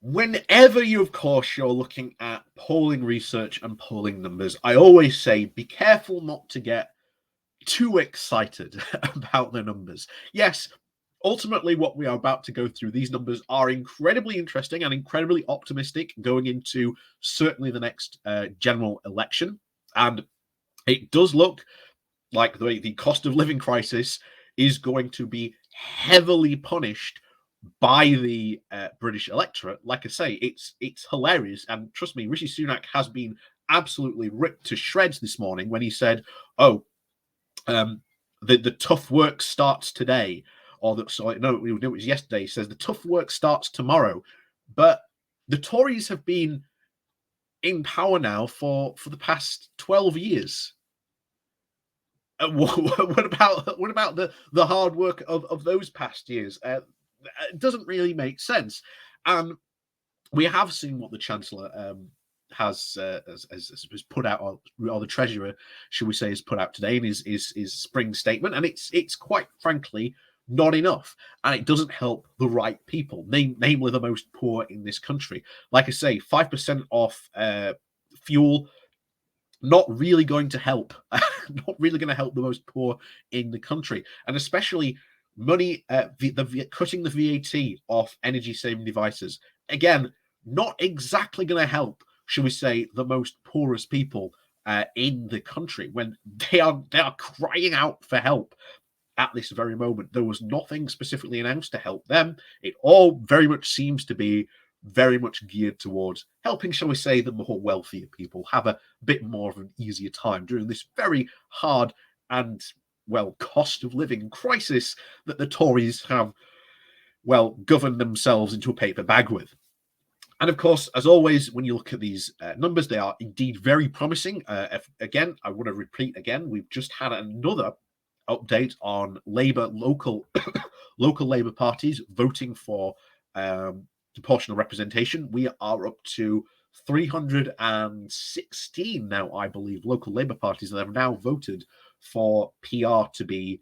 Whenever you, of course, you're looking at polling research and polling numbers, I always say be careful not to get too excited about the numbers. Yes, ultimately, what we are about to go through, these numbers are incredibly interesting and incredibly optimistic going into certainly the next general election. And it does look like the cost of living crisis is going to be heavily punished by the British electorate. Like I say, it's hilarious, and trust me, Rishi Sunak has been absolutely ripped to shreds this morning when he said, "Oh, the tough work starts today," or that sorry, no, it was yesterday. He says the tough work starts tomorrow, but the Tories have been in power now for the past 12 years. What about the hard work of those past years? It doesn't really make sense. And we have seen what the Chancellor has put out, or the Treasurer, should we say, has put out today in his spring statement, and it's quite frankly not enough, and it doesn't help the right people, namely the most poor in this country. Like I say, 5% off fuel. Not really going to help. Not really going to help the most poor in the country, and especially money cutting the VAT off energy saving devices. Again, not exactly going to help, shall we say, the most poorest people in the country when they are crying out for help at this very moment. There was nothing specifically announced to help them. It all very much seems to be very much geared towards helping, shall we say, the more wealthier people have a bit more of an easier time during this very hard and, well, cost of living crisis that the Tories have, well, governed themselves into a paper bag with. And of course, as always, when you look at these numbers, they are indeed very promising. Again, I want to repeat again, we've just had another update on Labour local Labour parties voting for proportional representation. We are up to 316 now, I believe, local Labour parties that have now voted for PR to be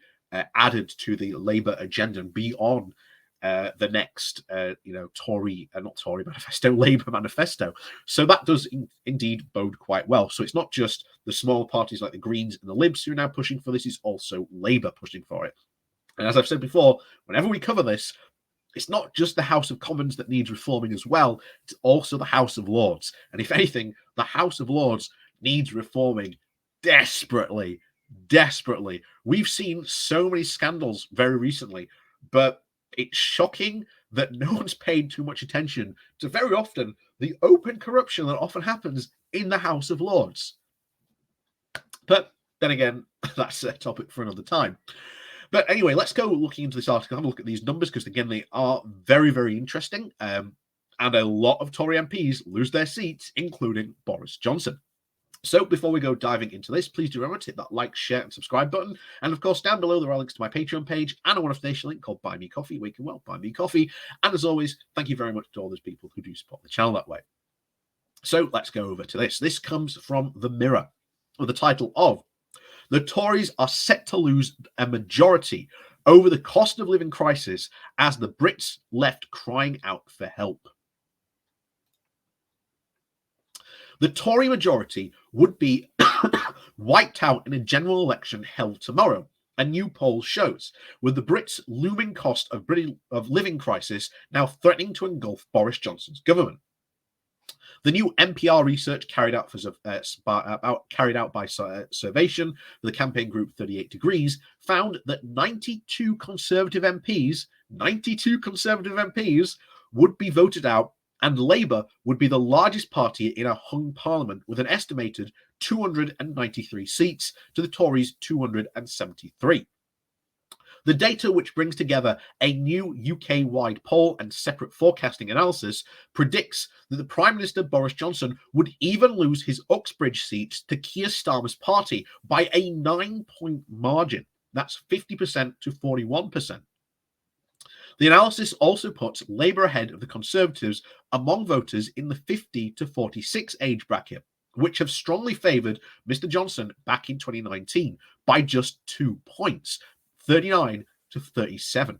added to the Labour agenda and be on the next, Tory, not Tory manifesto, Labour manifesto. So that does indeed bode quite well. So it's not just the small parties like the Greens and the Libs who are now pushing for this, it's also Labour pushing for it. And as I've said before, whenever we cover this, it's not just the House of Commons that needs reforming as well, it's also the House of Lords. And if anything, the House of Lords needs reforming desperately, desperately. We've seen so many scandals very recently, but it's shocking that no one's paid too much attention to very often the open corruption that often happens in the House of Lords. But then again, that's a topic for another time. But anyway, let's go looking into this article, have a look at these numbers, because again, they are very, very interesting. And a lot of Tory MPs lose their seats, including Boris Johnson. So before we go diving into this, please do remember to hit that like, share, and subscribe button. And of course, down below, there are links to my Patreon page and a one-off link called Buy Me Coffee, where you can, well, buy me coffee. And as always, thank you very much to all those people who do support the channel that way. So let's go over to this. This comes from The Mirror with the title of "The Tories are set to lose a majority over the cost of living crisis as the Brits left crying out for help." The Tory majority would be wiped out in a general election held tomorrow, a new poll shows, with the Brits' looming cost of living crisis now threatening to engulf Boris Johnson's government. The new NPR research carried out by Survation, the campaign group 38 Degrees, found that 92 Conservative MPs would be voted out, and Labour would be the largest party in a hung parliament with an estimated 293 seats to the Tories' 273. The data, which brings together a new UK-wide poll and separate forecasting analysis, predicts that the Prime Minister Boris Johnson would even lose his Uxbridge seats to Keir Starmer's party by a 9-point margin. That's 50% to 41%. The analysis also puts Labour ahead of the Conservatives among voters in the 50 to 46 age bracket, which have strongly favoured Mr. Johnson back in 2019 by just 2 points, 39 to 37.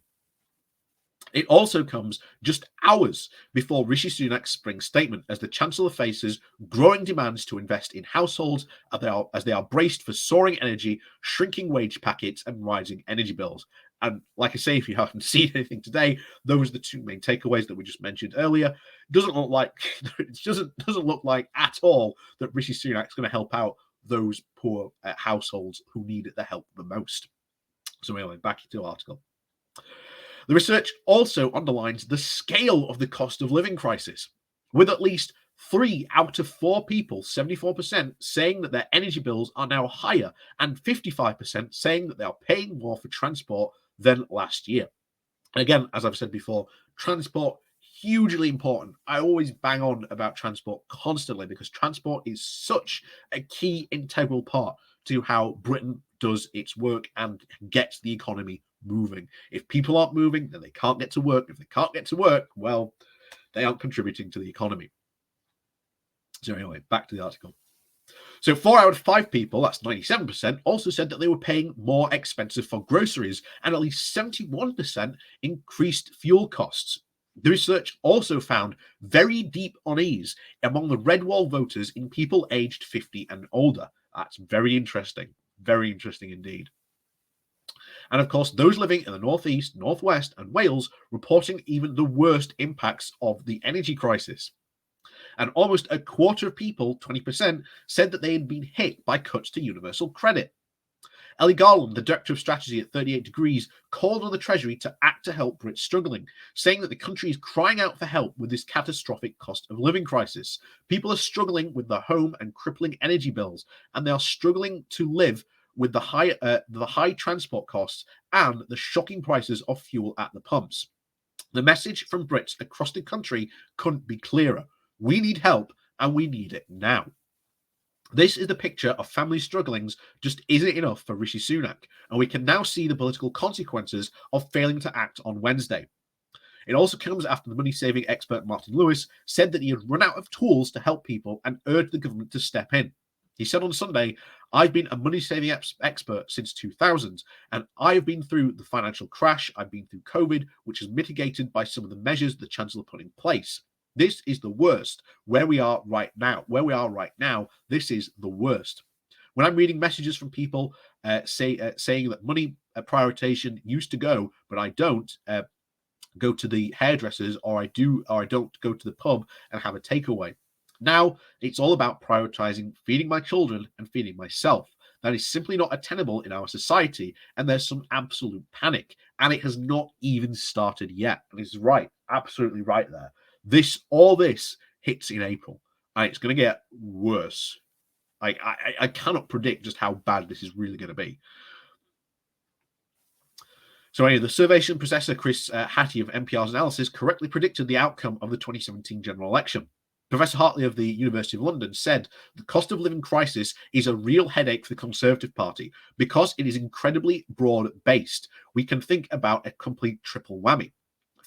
It also comes just hours before Rishi Sunak's spring statement, as the Chancellor faces growing demands to invest in households as they are braced for soaring energy, shrinking wage packets, and rising energy bills. And like I say, if you haven't seen anything today, those are the two main takeaways that we just mentioned earlier. Doesn't look like it doesn't look like at all that Rishi Sunak's going to help out those poor households who need the help the most. So anyway, back to the article. The research also underlines the scale of the cost of living crisis, with at least 3 out of 4 people, 74%, saying that their energy bills are now higher, and 55% saying that they are paying more for transport than last year. And again, as I've said before, transport hugely important. I always bang on about transport constantly because transport is such a key integral part to how Britain does its work and gets the economy moving. If people aren't moving, then they can't get to work. If they can't get to work, well, they aren't contributing to the economy. So anyway, back to the article. So 4 out of 5 people, that's 97%, also said that they were paying more expensive for groceries, and at least 71% increased fuel costs. The research also found very deep unease among the red wall voters in people aged 50 and older. That's very interesting indeed. And of course, those living in the Northeast, Northwest, and Wales reporting even the worst impacts of the energy crisis. And almost a quarter of people, 20%, said that they had been hit by cuts to universal credit. Ellie Garland, the director of strategy at 38 Degrees, called on the Treasury to act to help Brits struggling, saying that the country is crying out for help with this catastrophic cost of living crisis. People are struggling with their home and crippling energy bills, and they are struggling to live with the high transport costs and the shocking prices of fuel at the pumps. The message from Brits across the country couldn't be clearer. We need help, and we need it now. This is the picture of family strugglings just isn't enough for Rishi Sunak, and we can now see the political consequences of failing to act on Wednesday. It also comes after the money-saving expert Martin Lewis said that he had run out of tools to help people and urged the government to step in. He said on Sunday, "I've been a money-saving expert since 2000, and I've been through the financial crash, I've been through COVID, which is mitigated by some of the measures the Chancellor put in place. This is the worst. Where we are right now, this is the worst." When I'm reading messages from people saying that money prioritization used to go, but I don't go to the hairdressers, or I don't go to the pub and have a takeaway. Now it's all about prioritizing feeding my children and feeding myself. That is simply not attainable in our society, and there's some absolute panic, and it has not even started yet. And he's right, absolutely right there. All this hits in April, and it's going to get worse. I cannot predict just how bad this is really going to be. So anyway, the Survation Professor Chris Hattie of NPR's analysis correctly predicted the outcome of the 2017 general election. Professor Hartley of the University of London said the cost of living crisis is a real headache for the Conservative Party because it is incredibly broad-based. We can think about a complete triple whammy.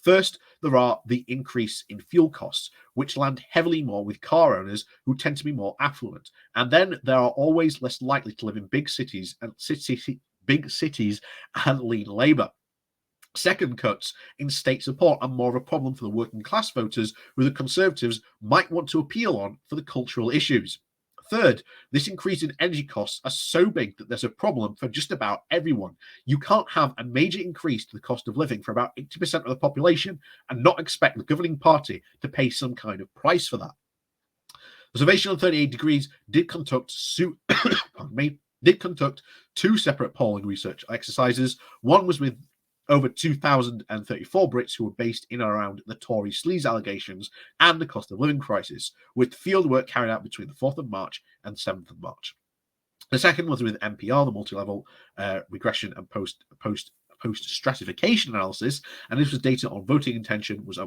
First, there are the increase in fuel costs, which land heavily more with car owners who tend to be more affluent. And then there are always less likely to live in big cities and lean labour. Second, cuts in state support are more of a problem for the working class voters who the Conservatives might want to appeal on for the cultural issues. Third, this increase in energy costs are so big that there's a problem for just about everyone. You can't have a major increase to the cost of living for about 80% of the population and not expect the governing party to pay some kind of price for that. The Survation on 38 Degrees did conduct two separate polling research exercises. One was with over 2,034 Brits who were based in and around the Tory sleaze allegations and the cost of living crisis, with fieldwork carried out between the 4th of March and 7th of March. The second was with NPR, the multi-level regression and post-stratification analysis, and this was data on voting intention, was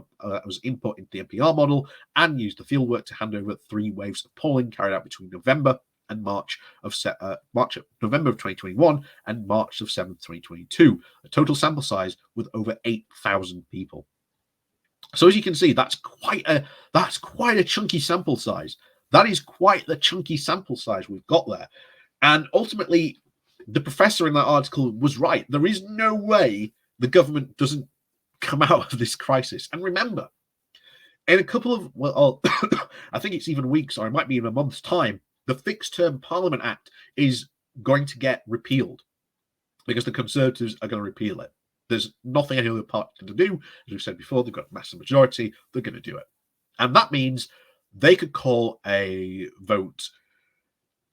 input into the NPR model, and used the fieldwork to hand over 3 waves of polling carried out between November of 2021 and March of 7th, 2022. A total sample size with over 8,000 people. So as you can see, that's quite a chunky sample size. That is quite the chunky sample size we've got there. And ultimately, the professor in that article was right. There is no way the government doesn't come out of this crisis. And remember, in a couple of, well, I think it's even weeks, or it might be in a month's time, the Fixed Term Parliament Act is going to get repealed because the Conservatives are going to repeal it. There's nothing any other party can do. As we've said before, they've got a massive majority. They're going to do it. And that means they could call a vote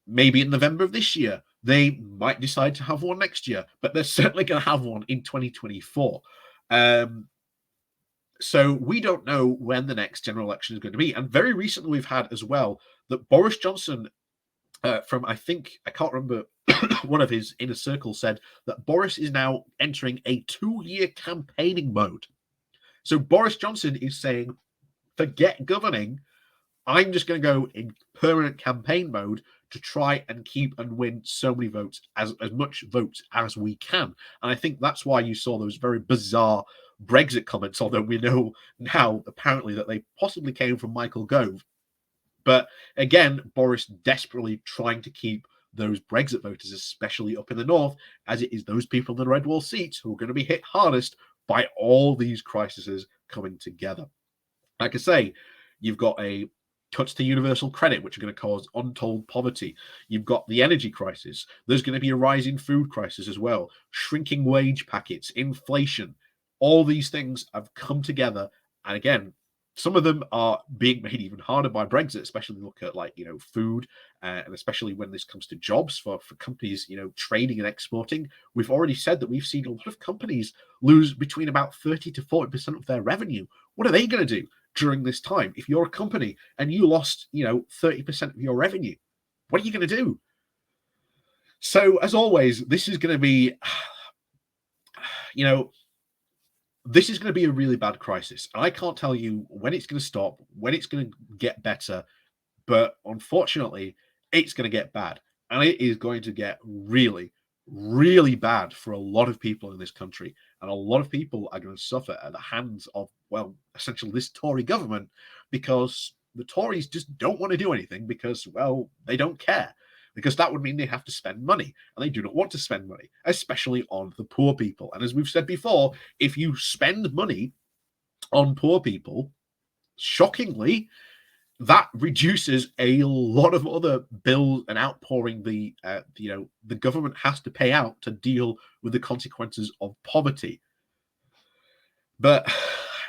maybe in November of this year. They might decide to have one next year, but they're certainly going to have one in 2024. So we don't know when the next general election is going to be. And very recently we've had as well that Boris Johnson, from I can't remember, one of his inner circle said that Boris is now entering a 2-year campaigning mode. So Boris Johnson is saying, forget governing. I'm just going to go in permanent campaign mode to try and keep and win so many votes, as much votes as we can. And I think that's why you saw those very bizarre Brexit comments, although we know now apparently that they possibly came from Michael Gove. But again, Boris desperately trying to keep those Brexit voters, especially up in the north, as it is those people in the red wall seats who are going to be hit hardest by all these crises coming together. Like I say, you've got a cuts to universal credit, which are going to cause untold poverty. You've got the energy crisis. There's going to be a rising food crisis as well, shrinking wage packets, inflation. All these things have come together. And again, some of them are being made even harder by Brexit, especially look at food, and especially when this comes to jobs for companies, trading and exporting. We've already said that we've seen a lot of companies lose between about 30 to 40% of their revenue. What are they going to do during this time? If you're a company and you lost, 30% of your revenue, what are you going to do? So as always, this is going to be, this is going to be a really bad crisis. I can't tell you when it's going to stop, when it's going to get better, but unfortunately, it's going to get bad. And it is going to get really, really bad for a lot of people in this country. And a lot of people are going to suffer at the hands of, essentially this Tory government, because the Tories just don't want to do anything because, they don't care. Because that would mean they have to spend money, and they do not want to spend money, especially on the poor people. And as we've said before, if you spend money on poor people, shockingly, that reduces a lot of other bills and outpouring the government has to pay out to deal with the consequences of poverty. But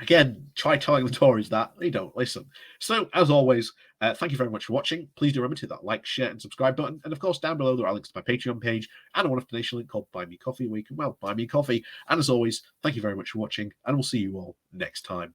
again, try telling the Tories that. They don't listen. So, as always, thank you very much for watching. Please do remember to hit that like, share, and subscribe button. And of course, down below, there are links to my Patreon page and a one-off donation link called Buy Me Coffee, where you can, buy me coffee. And as always, thank you very much for watching, and we'll see you all next time.